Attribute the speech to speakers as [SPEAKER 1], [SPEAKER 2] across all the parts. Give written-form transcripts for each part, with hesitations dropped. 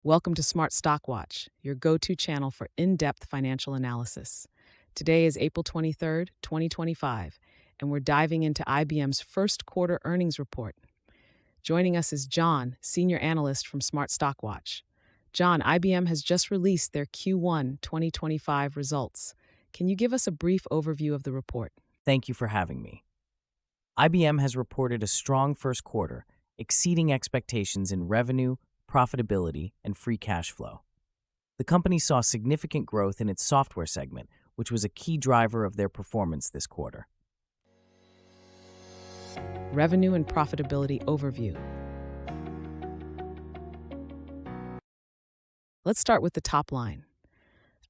[SPEAKER 1] Welcome to Smart Stock Watch, your go-to channel for in-depth financial analysis. Today is April 23rd, 2025, and we're diving into IBM's first quarter earnings report. Joining us is John, senior analyst from Smart Stock Watch. John, IBM has just released their Q1 2025 results. Can you give us a brief overview of the report?
[SPEAKER 2] Thank you for having me. IBM has reported a strong first quarter, exceeding expectations in revenue, profitability, and free cash flow. The company saw significant growth in its software segment, which was a key driver of their performance this quarter.
[SPEAKER 1] Revenue and profitability overview. Let's start with the top line.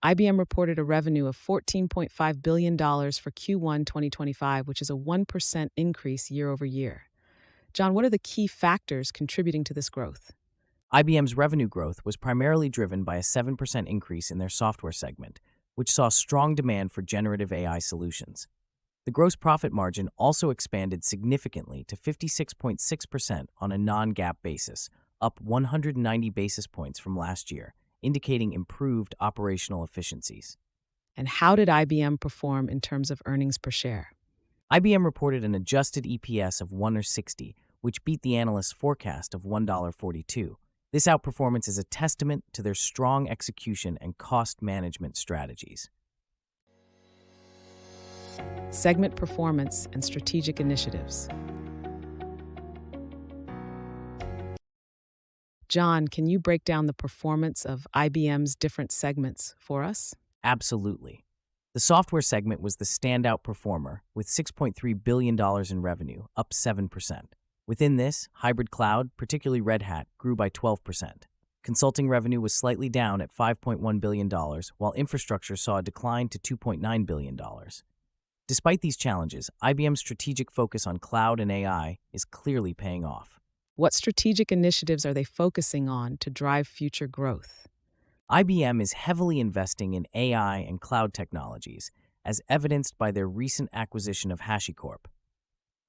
[SPEAKER 1] IBM reported a revenue of $14.5 billion for Q1 2025, which is a 1% increase year over year. John, what are the key factors contributing to this growth?
[SPEAKER 2] IBM's revenue growth was primarily driven by a 7% increase in their software segment, which saw strong demand for generative AI solutions. The gross profit margin also expanded significantly to 56.6% on a non-GAAP basis, up 190 basis points from last year, indicating improved operational efficiencies.
[SPEAKER 1] And how did IBM perform in terms of earnings per share?
[SPEAKER 2] IBM reported an adjusted EPS of $1.60, which beat the analyst's forecast of $1.42. This outperformance is a testament to their strong execution and cost management strategies.
[SPEAKER 1] Segment performance and strategic initiatives. John, can you break down the performance of IBM's different segments for us?
[SPEAKER 2] Absolutely. The software segment was the standout performer, with $6.3 billion in revenue, up 7%. Within this, hybrid cloud, particularly Red Hat, grew by 12%. Consulting revenue was slightly down at $5.1 billion, while infrastructure saw a decline to $2.9 billion. Despite these challenges, IBM's strategic focus on cloud and AI is clearly paying off.
[SPEAKER 1] What strategic initiatives are they focusing on to drive future growth?
[SPEAKER 2] IBM is heavily investing in AI and cloud technologies, as evidenced by their recent acquisition of HashiCorp.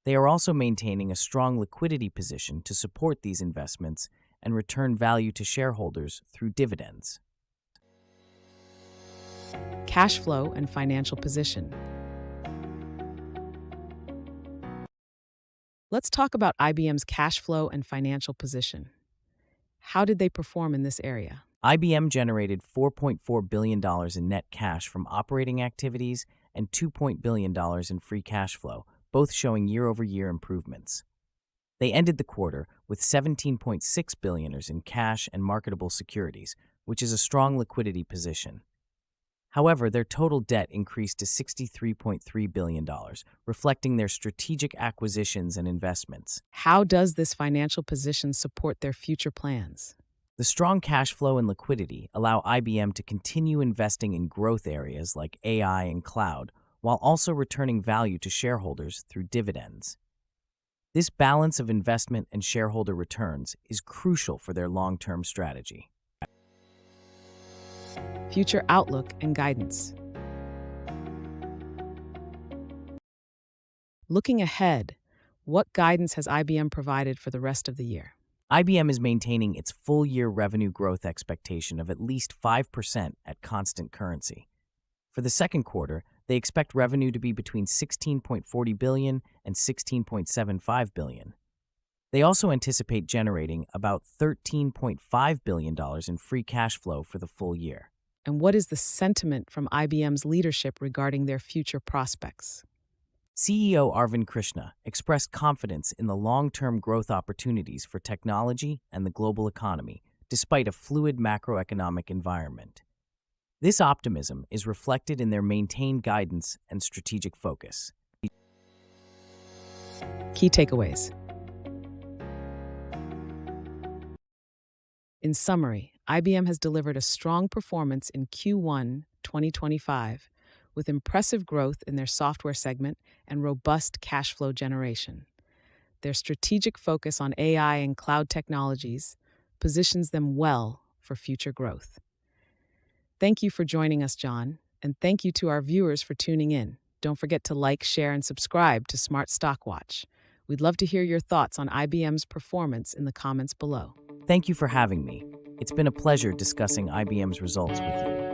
[SPEAKER 2] They are also maintaining a strong liquidity position to support these investments and return value to shareholders through dividends.
[SPEAKER 1] Cash flow and financial position. Let's talk about IBM's cash flow and financial position. How did they perform in this area?
[SPEAKER 2] IBM generated $4.4 billion in net cash from operating activities and $2 billion in free cash flow, both showing year-over-year improvements. They ended the quarter with $17.6 billion in cash and marketable securities, which is a strong liquidity position. However, their total debt increased to $63.3 billion, reflecting their strategic acquisitions and investments.
[SPEAKER 1] How does this financial position support their future plans?
[SPEAKER 2] The strong cash flow and liquidity allow IBM to continue investing in growth areas like AI and cloud, while also returning value to shareholders through dividends. This balance of investment and shareholder returns is crucial for their long-term strategy.
[SPEAKER 1] Future outlook and guidance. Looking ahead, what guidance has IBM provided for the rest of the year?
[SPEAKER 2] IBM is maintaining its full-year revenue growth expectation of at least 5% at constant currency. For the second quarter, they expect revenue to be between $16.40 billion and $16.75 billion. They also anticipate generating about $13.5 billion in free cash flow for the full year.
[SPEAKER 1] And what is the sentiment from IBM's leadership regarding their future prospects?
[SPEAKER 2] CEO Arvind Krishna expressed confidence in the long-term growth opportunities for technology and the global economy, despite a fluid macroeconomic environment. This optimism is reflected in their maintained guidance and strategic focus.
[SPEAKER 1] Key takeaways. In summary, IBM has delivered a strong performance in Q1 2025, with impressive growth in their software segment and robust cash flow generation. Their strategic focus on AI and cloud technologies positions them well for future growth. Thank you for joining us, John, and thank you to our viewers for tuning in. Don't forget to like, share, and subscribe to Smart Stock Watch. We'd love to hear your thoughts on IBM's performance in the comments below.
[SPEAKER 2] Thank you for having me. It's been a pleasure discussing IBM's results with you.